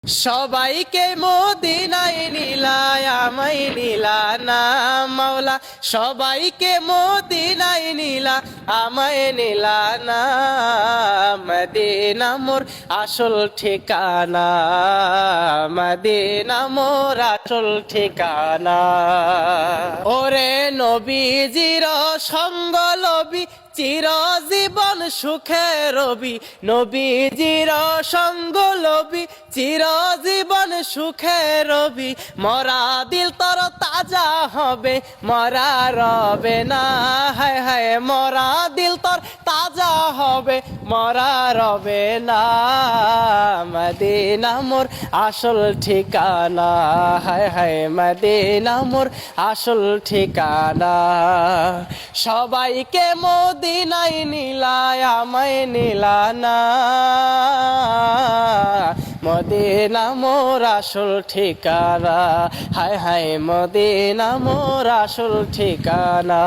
সবাইকে মদিনায় নিলায় আমায় নিলা না মাওলা, সবাইকে মদিনায় নিলা আমায় নিলা না। মদিনা মোর আসল ঠিকানা, মদিনা মোর আসল ঠিকানা। ওরে নবীজির সঙ্গ লবি চিরজীবন সুখে রবি, নবীজির সঙ্গ লবি চিরজীবন সুখে রবি। মরা দিল তোর তাজা হবে, মরা রবে না। হায় হায় মরা দিল তোর তাজা হবে, মরা রবে না। মদিনা মোর আসল ঠিকানা, হায় হায় মদিনা মোর আসল ঠিকানা। সবাইকে মদিনায় নিলায় আমায় নিলা না, মদিনা মোর আসল ঠিকানা। হায় হায় মদিনা মোর আসল ঠিকানা।